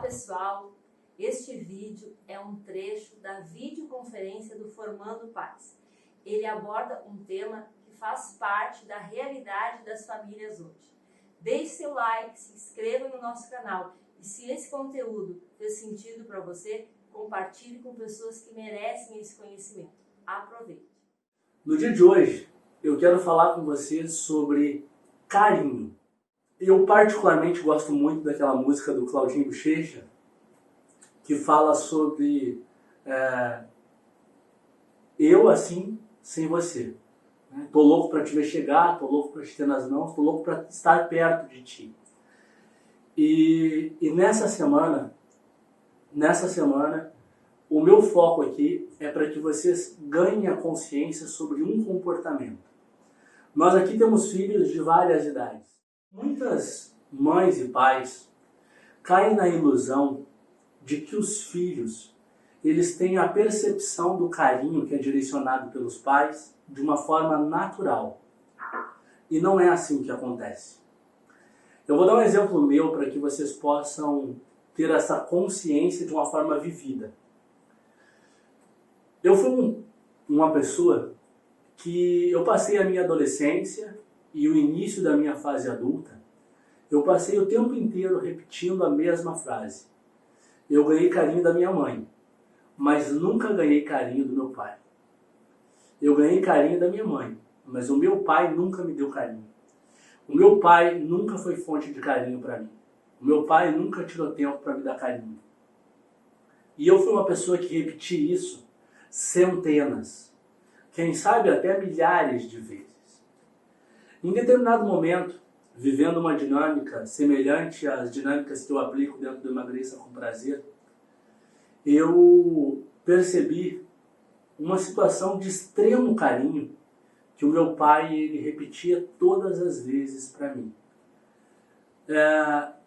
pessoal, este vídeo é um trecho da videoconferência do Formando Pais. Ele aborda um tema que faz parte da realidade das famílias hoje. Deixe seu like, se inscreva no nosso canal e se esse conteúdo fez sentido para você, compartilhe com pessoas que merecem esse conhecimento. Aproveite! No dia de hoje, eu quero falar com você sobre carinho. Eu particularmente gosto muito daquela música do Claudinho Bochecha, que fala sobre eu assim, sem você. Tô louco para te ver chegar, tô louco para te ter nas mãos, tô louco para estar perto de ti. E nessa semana, o meu foco aqui é para que vocês ganhem a consciência sobre um comportamento. Nós aqui temos filhos de várias idades. Muitas mães e pais caem na ilusão de que os filhos eles têm a percepção do carinho que é direcionado pelos pais de uma forma natural. E não é assim que acontece. Eu vou dar um exemplo meu para que vocês possam ter essa consciência de uma forma vivida. Eu fui uma pessoa que eu passei a minha adolescência e o início da minha fase adulta, eu passei o tempo inteiro repetindo a mesma frase. Eu ganhei carinho da minha mãe, mas nunca ganhei carinho do meu pai. Eu ganhei carinho da minha mãe, mas o meu pai nunca me deu carinho. O meu pai nunca foi fonte de carinho para mim. O meu pai nunca tirou tempo para me dar carinho. E eu fui uma pessoa que repeti isso centenas, quem sabe até milhares de vezes. Em determinado momento, vivendo uma dinâmica semelhante às dinâmicas que eu aplico dentro do Emagreça com Prazer, eu percebi uma situação de extremo carinho que o meu pai ele repetia todas as vezes para mim.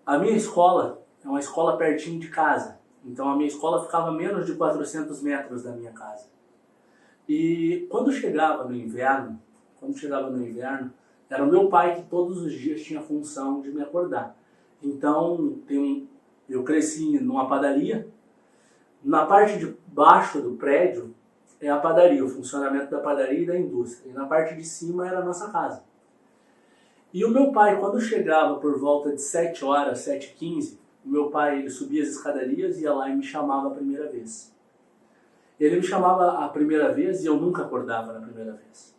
A minha escola é uma escola pertinho de casa, então a minha escola ficava a menos de 400 metros da minha casa. E quando chegava no inverno, era o meu pai que todos os dias tinha a função de me acordar. Então, eu cresci numa padaria. Na parte de baixo do prédio é a padaria, o funcionamento da padaria e da indústria. E na parte de cima era a nossa casa. E o meu pai, quando chegava por volta de 7 horas, 7h15, o meu pai ele subia as escadarias, ia lá e me chamava a primeira vez. Ele me chamava a primeira vez e eu nunca acordava na primeira vez.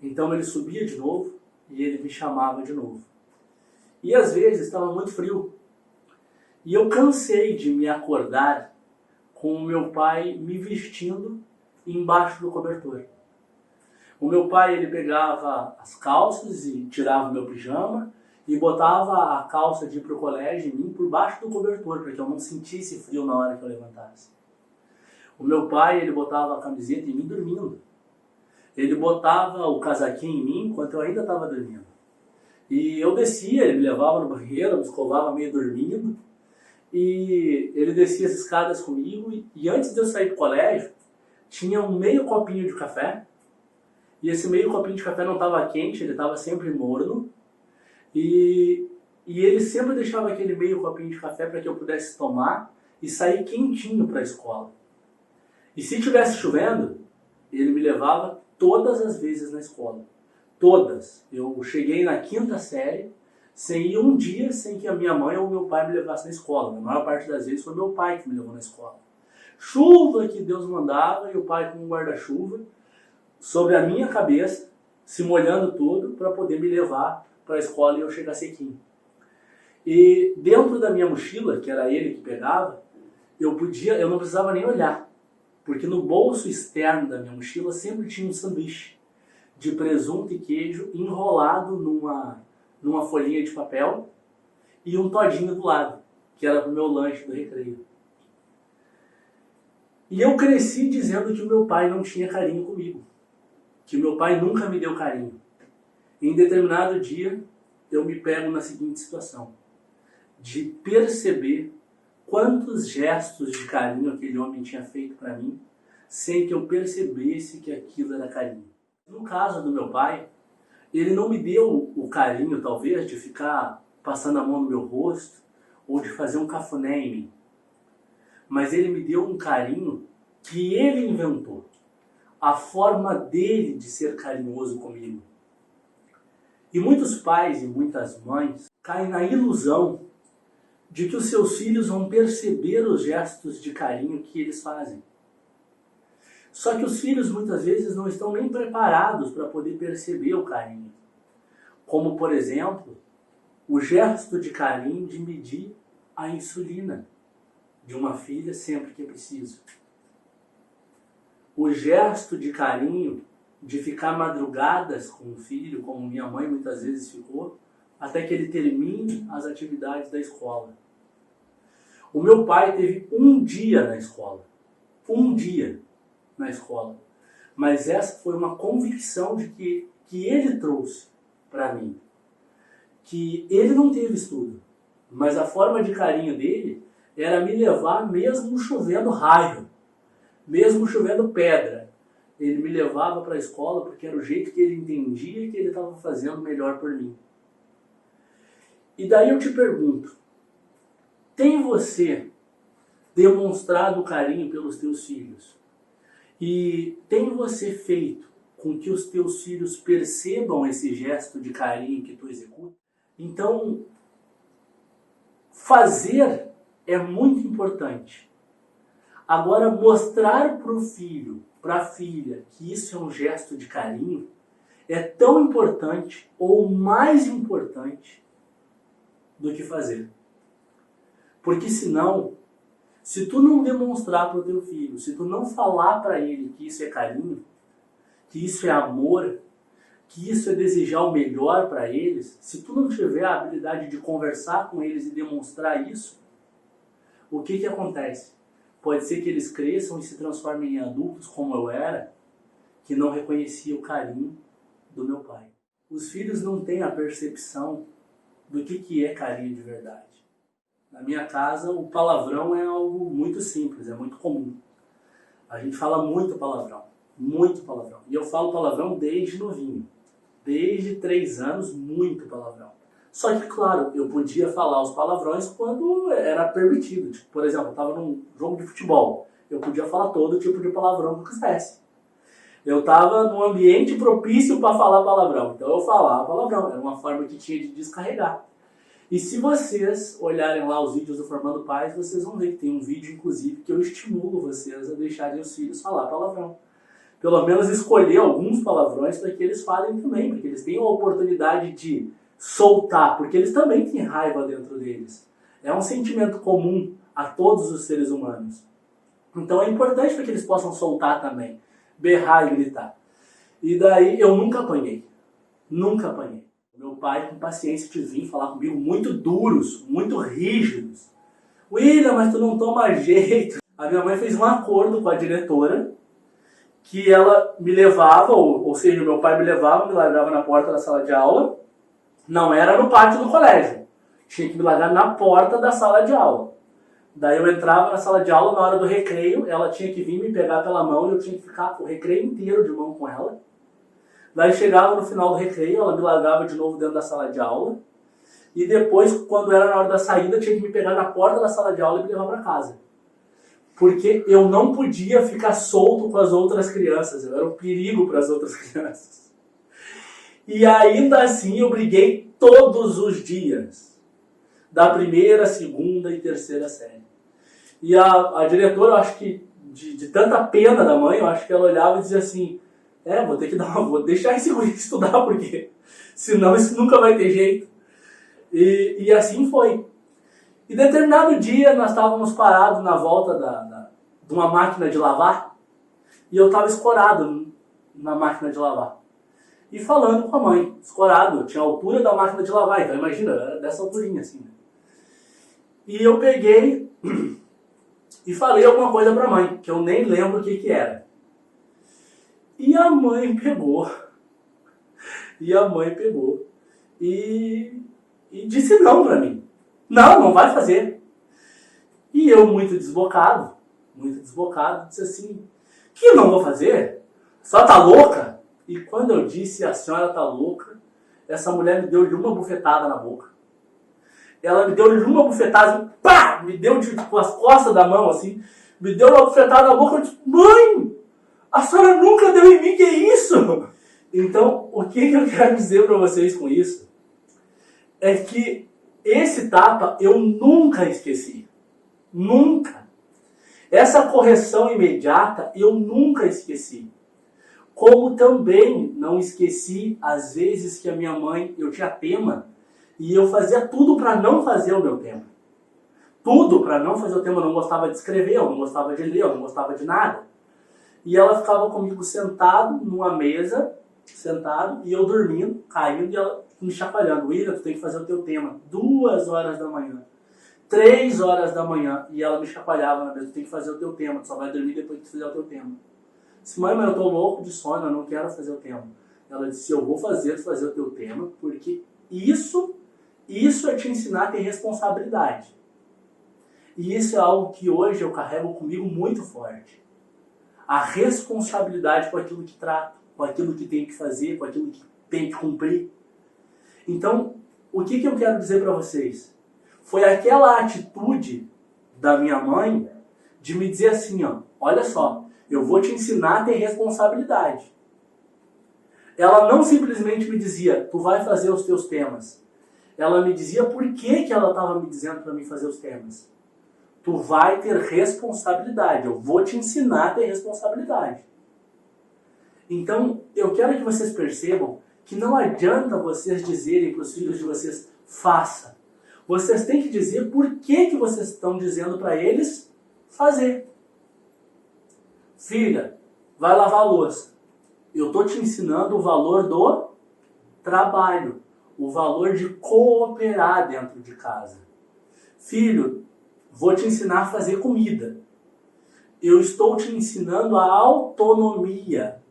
Então ele subia de novo e ele me chamava de novo. E às vezes estava muito frio. E eu cansei de me acordar com o meu pai me vestindo embaixo do cobertor. O meu pai ele pegava as calças e tirava o meu pijama e botava a calça de ir para o colégio em mim por baixo do cobertor, para que eu não sentisse frio na hora que eu levantasse. O meu pai ele botava a camiseta em mim dormindo. Ele botava o casaquinho em mim enquanto eu ainda estava dormindo. E eu descia, ele me levava no banheiro, eu me escovava meio dormindo. E ele descia as escadas comigo. E antes de eu sair do colégio, tinha um meio copinho de café. E esse meio copinho de café não estava quente, ele estava sempre morno. E ele sempre deixava aquele meio copinho de café para que eu pudesse tomar e sair quentinho para a escola. E se estivesse chovendo, ele me levava todas as vezes na escola. Todas. Eu cheguei na 5ª série sem ir um dia sem que a minha mãe ou meu pai me levasse na escola. Na maior parte das vezes foi meu pai que me levou na escola. Chuva que Deus mandava e o pai com um guarda-chuva sobre a minha cabeça, se molhando tudo para poder me levar para a escola e eu chegar sequinho. E dentro da minha mochila, que era ele que pegava, eu não precisava nem olhar. Porque no bolso externo da minha mochila sempre tinha um sanduíche de presunto e queijo enrolado numa folhinha de papel e um todinho do lado, que era para o meu lanche do recreio. E eu cresci dizendo que o meu pai não tinha carinho comigo, que o meu pai nunca me deu carinho. E em determinado dia eu me pego na seguinte situação, de perceber quantos gestos de carinho aquele homem tinha feito para mim, sem que eu percebesse que aquilo era carinho. No caso do meu pai, ele não me deu o carinho, talvez, de ficar passando a mão no meu rosto, ou de fazer um cafuné em mim. mas ele me deu um carinho que ele inventou. A forma dele de ser carinhoso comigo. E muitos pais e muitas mães caem na ilusão de que os seus filhos vão perceber os gestos de carinho que eles fazem. Só que os filhos muitas vezes não estão nem preparados para poder perceber o carinho. Como, por exemplo, o gesto de carinho de medir a insulina de uma filha sempre que é preciso. O gesto de carinho de ficar madrugadas com o filho, como minha mãe muitas vezes ficou, até que ele termine as atividades da escola. O meu pai teve um dia na escola. Um dia na escola. Mas essa foi uma convicção de que ele trouxe para mim. Que ele não teve estudo, mas a forma de carinho dele era me levar mesmo chovendo raio, mesmo chovendo pedra. Ele me levava para a escola porque era o jeito que ele entendia que ele estava fazendo melhor por mim. E daí eu te pergunto, tem você demonstrado carinho pelos teus filhos? E tem você feito com que os teus filhos percebam esse gesto de carinho que tu executa? Então, fazer é muito importante. Agora, mostrar para o filho, para a filha, que isso é um gesto de carinho, é tão importante ou mais importante do que fazer. Porque senão, se tu não demonstrar para o teu filho, se tu não falar para ele que isso é carinho, que isso é amor, que isso é desejar o melhor para eles, se tu não tiver a habilidade de conversar com eles e demonstrar isso, o que acontece? Pode ser que eles cresçam e se transformem em adultos como eu era, que não reconhecia o carinho do meu pai. Os filhos não têm a percepção do que é carinho de verdade. Na minha casa, o palavrão é algo muito simples, é muito comum. A gente fala muito palavrão. E eu falo palavrão desde novinho. Desde 3 anos, muito palavrão. Só que, claro, eu podia falar os palavrões quando era permitido. Tipo, por exemplo, eu estava num jogo de futebol. Eu podia falar todo tipo de palavrão que eu quisesse. Eu estava num ambiente propício para falar palavrão. Então eu falava palavrão. Era uma forma que tinha de descarregar. E se vocês olharem lá os vídeos do Formando Pais, vocês vão ver que tem um vídeo, inclusive, que eu estimulo vocês a deixarem os filhos falar palavrão. Pelo menos escolher alguns palavrões para que eles falem também, porque eles tenham a oportunidade de soltar, porque eles também têm raiva dentro deles. É um sentimento comum a todos os seres humanos. Então é importante para que eles possam soltar também, berrar e gritar. E daí eu nunca apanhei. Nunca apanhei. Meu pai, com paciência, de vir falar comigo muito duros, muito rígidos. William, mas tu não toma jeito. A minha mãe fez um acordo com a diretora que ela me levava, ou seja, meu pai me levava, me largava na porta da sala de aula. Não era no pátio do colégio. Tinha que me largar na porta da sala de aula. Daí eu entrava na sala de aula, na hora do recreio, ela tinha que vir me pegar pela mão e eu tinha que ficar o recreio inteiro de mão com ela. Daí chegava no final do recreio, ela me largava de novo dentro da sala de aula. E depois, quando era na hora da saída, tinha que me pegar na porta da sala de aula e me levar para casa. Porque eu não podia ficar solto com as outras crianças. Eu era um perigo para as outras crianças. E ainda assim eu briguei todos os dias. Da primeira, segunda e terceira série. E a diretora, eu acho que de tanta pena da mãe, eu acho que ela olhava e dizia assim, vou deixar esse guri estudar, porque senão isso nunca vai ter jeito. E assim foi. E determinado dia nós estávamos parados na volta de uma máquina de lavar, e eu estava escorado na máquina de lavar. E falando com a mãe, escorado, eu tinha a altura da máquina de lavar, então imagina, era dessa alturinha assim. Né? E eu peguei e falei alguma coisa para a mãe, que eu nem lembro o que era. E a mãe pegou. E disse não para mim. Não vai fazer. E eu, muito desbocado, disse assim, que não vou fazer? A senhora tá louca? E quando eu disse a senhora tá louca, essa mulher me deu uma bufetada na boca. ela me deu uma bufetada, pá! Me deu com as costas da mão, assim, me deu uma bufetada na boca, eu disse, mãe, a senhora nunca deu em mim, que é isso? Então, o que eu quero dizer para vocês com isso? É que esse tapa eu nunca esqueci. Nunca. Essa correção imediata eu nunca esqueci. Como também não esqueci as vezes que a minha mãe, eu tinha tema, e eu fazia tudo para não fazer o meu tema. Tudo para não fazer o tema. Eu não gostava de escrever, eu não gostava de ler, eu não gostava de nada. E ela ficava comigo sentado numa mesa, sentado, e eu dormindo, caindo, e ela me chacoalhando. William, tu tem que fazer o teu tema. 2 horas da manhã. 3 horas da manhã. E ela me chacoalhava na mesa. Tu tem que fazer o teu tema. Tu só vai dormir depois que tu fizer o teu tema. Eu disse, mãe, mas eu tô louco de sono, eu não quero fazer o tema. Ela disse, eu vou fazer o teu tema, porque isso é te ensinar a ter responsabilidade. E isso é algo que hoje eu carrego comigo muito forte. A responsabilidade com aquilo que trato, com aquilo que tenho que fazer, com aquilo que tenho que cumprir. Então, o que eu quero dizer para vocês? Foi aquela atitude da minha mãe de me dizer assim, ó, olha só, eu vou te ensinar a ter responsabilidade. Ela não simplesmente me dizia, tu vai fazer os teus temas. Ela me dizia por que ela estava me dizendo para mim fazer os temas. Tu vai ter responsabilidade, eu vou te ensinar a ter responsabilidade. Então, eu quero que vocês percebam que não adianta vocês dizerem para os filhos de vocês, faça. Vocês têm que dizer por que vocês estão dizendo para eles fazer. Filha, vai lavar a louça. Eu estou te ensinando o valor do trabalho, o valor de cooperar dentro de casa. Filho, vou te ensinar a fazer comida. Eu estou te ensinando a autonomia.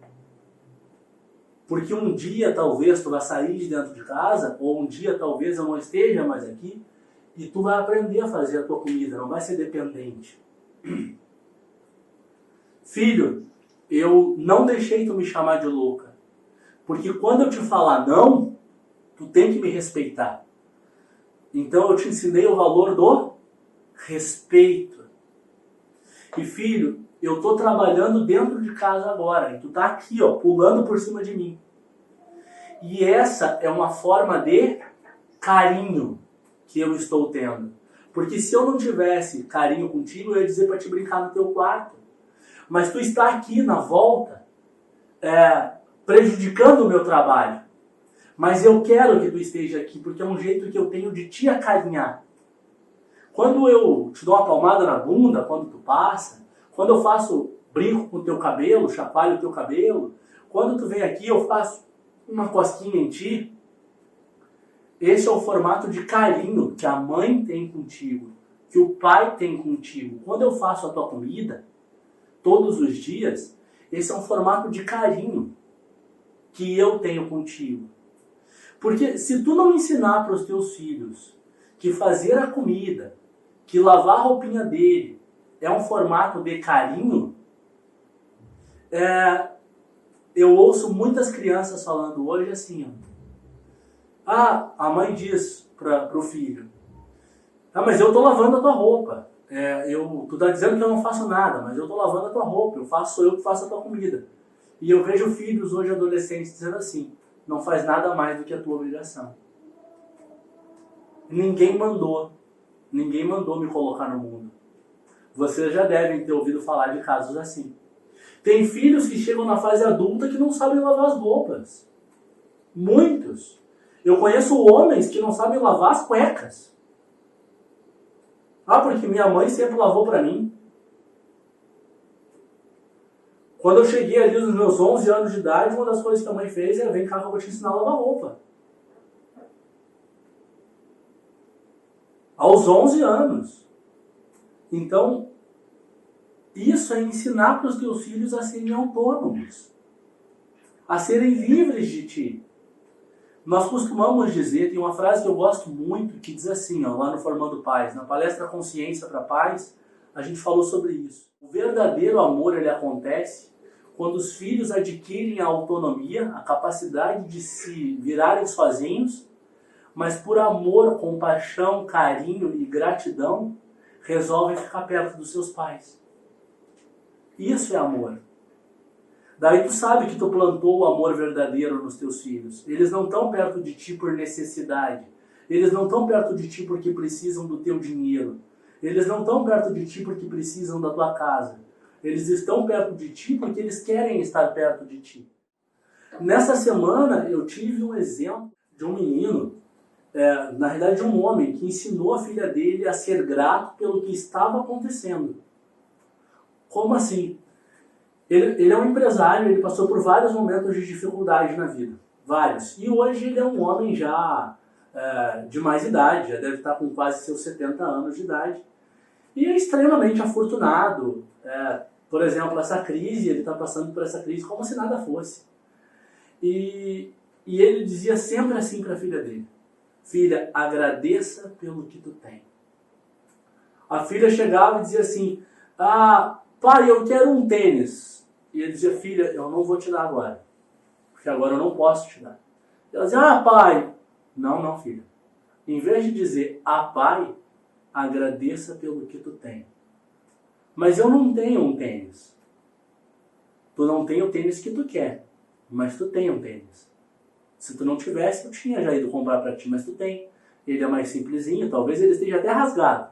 Porque um dia talvez tu vai sair de dentro de casa, ou um dia talvez eu não esteja mais aqui, e tu vai aprender a fazer a tua comida, não vai ser dependente. Filho, eu não deixei tu me chamar de louca. Porque quando eu te falar não, tu tem que me respeitar. Então eu te ensinei o valor do respeito. E filho, eu estou trabalhando dentro de casa agora, e tu tá aqui, ó, pulando por cima de mim. E essa é uma forma de carinho que eu estou tendo. Porque se eu não tivesse carinho contigo, eu ia dizer para te brincar no teu quarto. Mas tu está aqui na volta, prejudicando o meu trabalho. Mas eu quero que tu esteja aqui, porque é um jeito que eu tenho de te acarinhar. Quando eu te dou uma palmada na bunda, quando tu passa, quando eu brinco com o teu cabelo, chacoalho o teu cabelo, quando tu vem aqui eu faço uma cosquinha em ti, esse é o formato de carinho que a mãe tem contigo, que o pai tem contigo. Quando eu faço a tua comida, todos os dias, esse é um formato de carinho que eu tenho contigo. Porque se tu não ensinar para os teus filhos que fazer a comida, que lavar a roupinha dele é um formato de carinho, eu ouço muitas crianças falando hoje assim, ó, a mãe diz para o filho, mas eu estou lavando a tua roupa, tu está dizendo que eu não faço nada, mas eu estou lavando a tua roupa, sou eu que faço a tua comida. E eu vejo filhos hoje adolescentes dizendo assim, não faz nada mais do que a tua obrigação. Ninguém mandou me colocar no mundo. Vocês já devem ter ouvido falar de casos assim. Tem filhos que chegam na fase adulta que não sabem lavar as roupas. Muitos. Eu conheço homens que não sabem lavar as cuecas. Porque minha mãe sempre lavou para mim. Quando eu cheguei ali nos meus 11 anos de idade, uma das coisas que a mãe fez é, vem cá que eu vou te ensinar a lavar roupa. Aos 11 anos. Então, isso é ensinar para os teus filhos a serem autônomos. A serem livres de ti. Nós costumamos dizer, tem uma frase que eu gosto muito, que diz assim, lá no Formando Pais, na palestra Consciência para Pais, a gente falou sobre isso. O verdadeiro amor, ele acontece quando os filhos adquirem a autonomia, a capacidade de se virarem sozinhos, mas por amor, compaixão, carinho e gratidão, resolvem ficar perto dos seus pais. Isso é amor. Daí tu sabe que tu plantou o amor verdadeiro nos teus filhos. Eles não estão perto de ti por necessidade. Eles não estão perto de ti porque precisam do teu dinheiro. Eles não estão perto de ti porque precisam da tua casa. Eles estão perto de ti porque eles querem estar perto de ti. Nessa semana eu tive um exemplo de um menino, na realidade de um homem, que ensinou a filha dele a ser grato pelo que estava acontecendo. Como assim? Ele é um empresário, ele passou por vários momentos de dificuldade na vida. Vários. E hoje ele é um homem já de mais idade, já deve estar com quase seus 70 anos de idade. E é extremamente afortunado. Por exemplo, essa crise, ele está passando por essa crise como se nada fosse. E ele dizia sempre assim para a filha dele: filha, agradeça pelo que tu tem. A filha chegava e dizia assim: pai, eu quero um tênis. E ele dizia: filha, eu não vou te dar agora, porque agora eu não posso te dar. Ela dizia: pai. Não, filha. Em vez de dizer pai, agradeça pelo que tu tem. Mas eu não tenho um tênis. Tu não tem o tênis que tu quer, mas tu tem um tênis. Se tu não tivesse, eu tinha já ido comprar para ti, mas tu tem. Ele é mais simplesinho, talvez ele esteja até rasgado,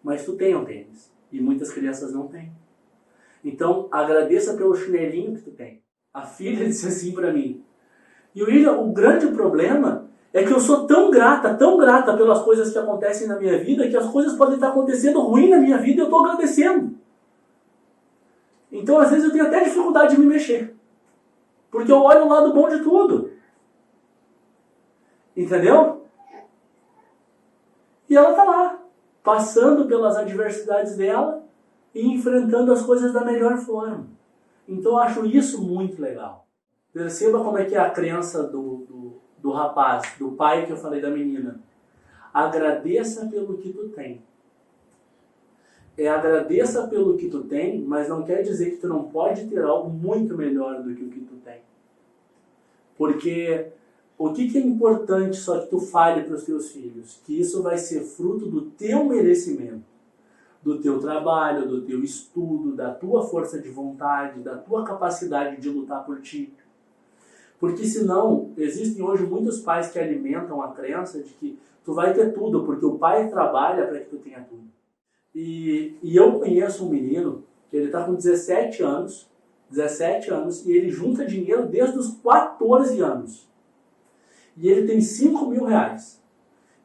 mas tu tem um tênis. E muitas crianças não têm. Então, agradeça pelo chinelinho que tu tem. A filha disse assim para mim: e William, o grande problema é que eu sou tão grata pelas coisas que acontecem na minha vida, que as coisas podem estar acontecendo ruim na minha vida e eu estou agradecendo. Então, às vezes, eu tenho até dificuldade de me mexer. Porque eu olho o lado bom de tudo. Entendeu? E ela está lá, passando pelas adversidades dela e enfrentando as coisas da melhor forma. Então, eu acho isso muito legal. Perceba como é que é a crença do rapaz, do pai que eu falei da menina. Agradeça pelo que tu tem. Agradeça pelo que tu tem, mas não quer dizer que tu não pode ter algo muito melhor do que o que tu tem. Porque o que é importante só que tu fale para os teus filhos? Que isso vai ser fruto do teu merecimento, do teu trabalho, do teu estudo, da tua força de vontade, da tua capacidade de lutar por ti. Porque senão, existem hoje muitos pais que alimentam a crença de que tu vai ter tudo, porque o pai trabalha para que tu tenha tudo. E eu conheço um menino que ele está com 17 anos, e ele junta dinheiro desde os 14 anos. E ele tem 5 mil reais.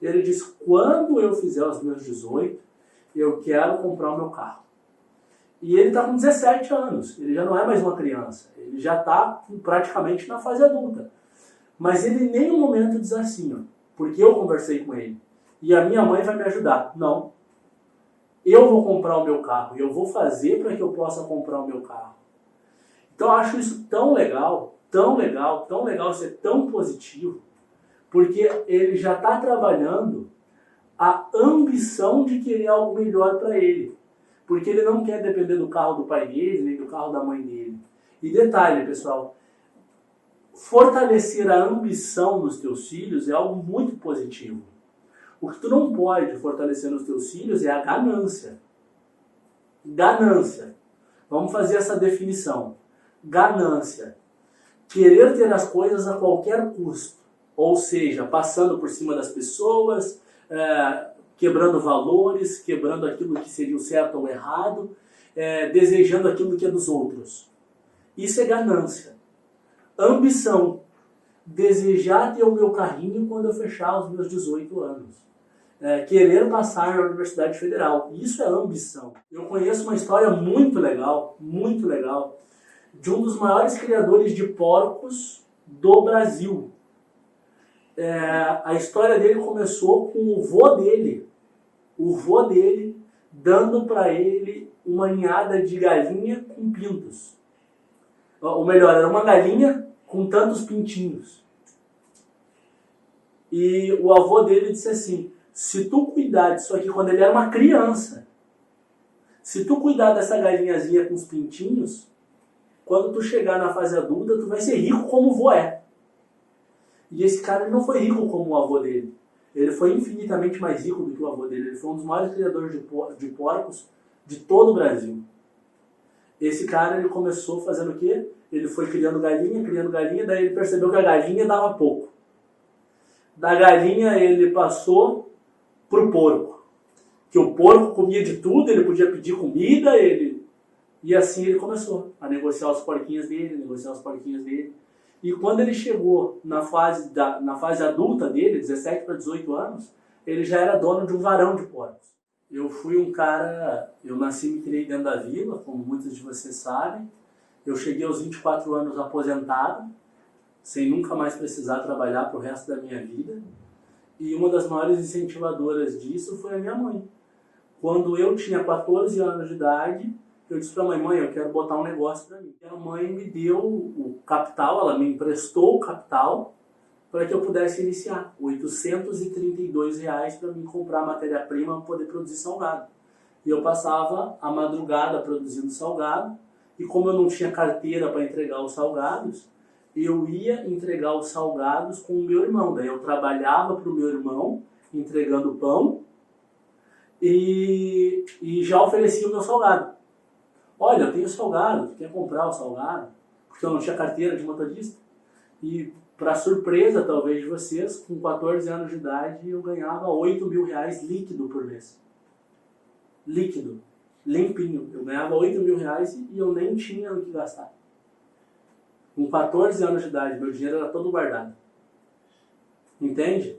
Ele diz: quando eu fizer os meus 18, eu quero comprar o meu carro. E ele está com 17 anos, ele já não é mais uma criança, ele já está praticamente na fase adulta. Mas ele em nenhum momento diz assim, porque eu conversei com ele, e a minha mãe vai me ajudar. Não. Eu vou comprar o meu carro, eu vou fazer para que eu possa comprar o meu carro. Então eu acho isso tão legal, ser tão positivo, porque ele já está trabalhando a ambição de querer algo melhor para ele. Porque ele não quer depender do carro do pai dele, nem do carro da mãe dele. E detalhe, pessoal, fortalecer a ambição nos teus filhos é algo muito positivo. O que tu não pode fortalecer nos teus filhos é a ganância. Ganância. Vamos fazer essa definição. Ganância. Querer ter as coisas a qualquer custo. Ou seja, passando por cima das pessoas, quebrando valores, quebrando aquilo que seria o certo ou errado, desejando aquilo que é dos outros. Isso é ganância. Ambição. Desejar ter o meu carrinho quando eu fechar os meus 18 anos. Querer passar na Universidade Federal. Isso é ambição. Eu conheço uma história muito legal, de um dos maiores criadores de porcos do Brasil. A história dele começou com o vô dele. O vô dele dando para ele uma ninhada de galinha com pintos. Ou melhor, era uma galinha com tantos pintinhos. E o avô dele disse assim: se tu cuidar disso aqui quando ele era uma criança, se tu cuidar dessa galinhazinha com os pintinhos, quando tu chegar na fase adulta, tu vai ser rico como o vô é. E esse cara ele não foi rico como o avô dele. Ele foi infinitamente mais rico do que o avô dele. Ele foi um dos maiores criadores de porcos de todo o Brasil. Esse cara ele começou fazendo o quê? Ele foi criando galinha, daí ele percebeu que a galinha dava pouco. Da galinha ele passou pro porco. Que o porco comia de tudo, ele podia pedir comida, e assim ele começou a negociar os porquinhos dele, E quando ele chegou na fase adulta dele, 17 para 18 anos, ele já era dono de um varão de porcos. Eu fui um cara, eu nasci e me criei dentro da vila, como muitos de vocês sabem. Eu cheguei aos 24 anos aposentado, sem nunca mais precisar trabalhar pro resto da minha vida. E uma das maiores incentivadoras disso foi a minha mãe. Quando eu tinha 14 anos de idade, eu disse para a mãe, eu quero botar um negócio para mim. E a mãe me deu o capital, ela me emprestou o capital para que eu pudesse iniciar. R$ 832 para mim comprar matéria-prima para poder produzir salgado. E eu passava a madrugada produzindo salgado, e como eu não tinha carteira para entregar os salgados, eu ia entregar os salgados com o meu irmão. Daí eu trabalhava para o meu irmão, entregando pão, e já oferecia o meu salgado. Olha, eu tenho salgado, tu quer comprar o salgado? Porque eu não tinha carteira de motorista. E, para surpresa, talvez, de vocês, com 14 anos de idade, eu ganhava R$8.000 líquido por mês. Líquido. Limpinho. Eu ganhava R$8.000 e eu nem tinha o que gastar. Com 14 anos de idade, meu dinheiro era todo guardado. Entende?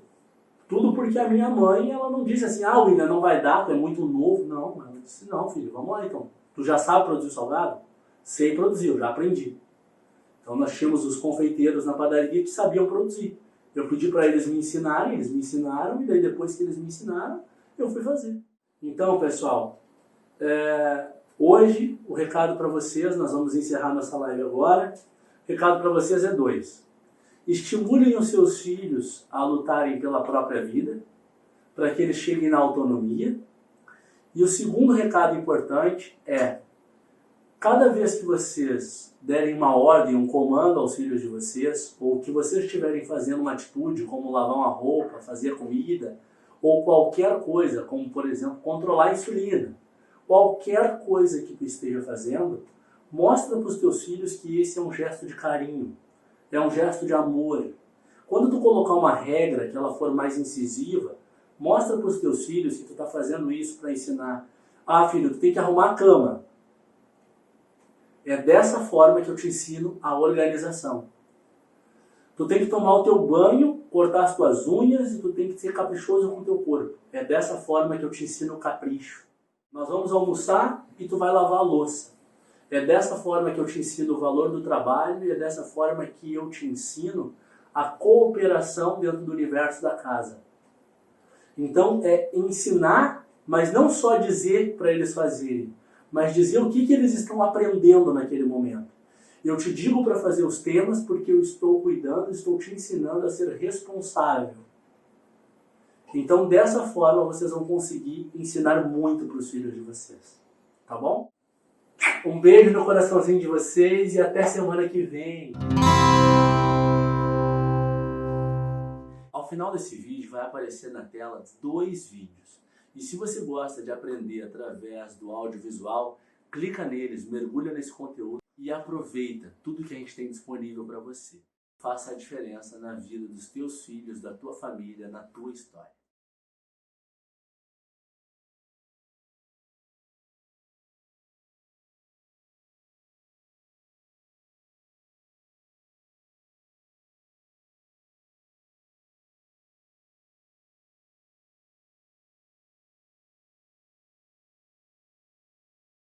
Tudo porque a minha mãe, ela não disse assim, William, não vai dar, tu é muito novo. Não, ela disse, não, filho, vamos lá então. Tu já sabe produzir salgado? Sei produzir, eu já aprendi. Então nós tínhamos os confeiteiros na padaria que sabiam produzir. Eu pedi para eles me ensinarem, eles me ensinaram, e daí depois que eles me ensinaram, eu fui fazer. Então, pessoal, hoje o recado para vocês, nós vamos encerrar nossa live agora. O recado para vocês é 2. Estimulem os seus filhos a lutarem pela própria vida, para que eles cheguem na autonomia. E o segundo recado importante é, cada vez que vocês derem uma ordem, um comando aos filhos de vocês, ou que vocês estiverem fazendo uma atitude, como lavar uma roupa, fazer a comida, ou qualquer coisa, como por exemplo, controlar a insulina, qualquer coisa que tu esteja fazendo, mostra para os teus filhos que esse é um gesto de carinho, é um gesto de amor. Quando tu colocar uma regra que ela for mais incisiva, mostra para os teus filhos que tu está fazendo isso para ensinar. Filho, tu tem que arrumar a cama. É dessa forma que eu te ensino a organização. Tu tem que tomar o teu banho, cortar as tuas unhas e tu tem que ser caprichoso com o teu corpo. É dessa forma que eu te ensino o capricho. Nós vamos almoçar e tu vai lavar a louça. É dessa forma que eu te ensino o valor do trabalho e é dessa forma que eu te ensino a cooperação dentro do universo da casa. Então é ensinar, mas não só dizer para eles fazerem, mas dizer o que eles estão aprendendo naquele momento. Eu te digo para fazer os temas porque eu estou cuidando, estou te ensinando a ser responsável. Então dessa forma vocês vão conseguir ensinar muito para os filhos de vocês. Tá bom? Um beijo no coraçãozinho de vocês e até semana que vem. Ao final desse vídeo vai aparecer na tela 2 vídeos. E se você gosta de aprender através do audiovisual, clica neles, mergulha nesse conteúdo e aproveita tudo que a gente tem disponível para você. Faça a diferença na vida dos teus filhos, da tua família, na tua história.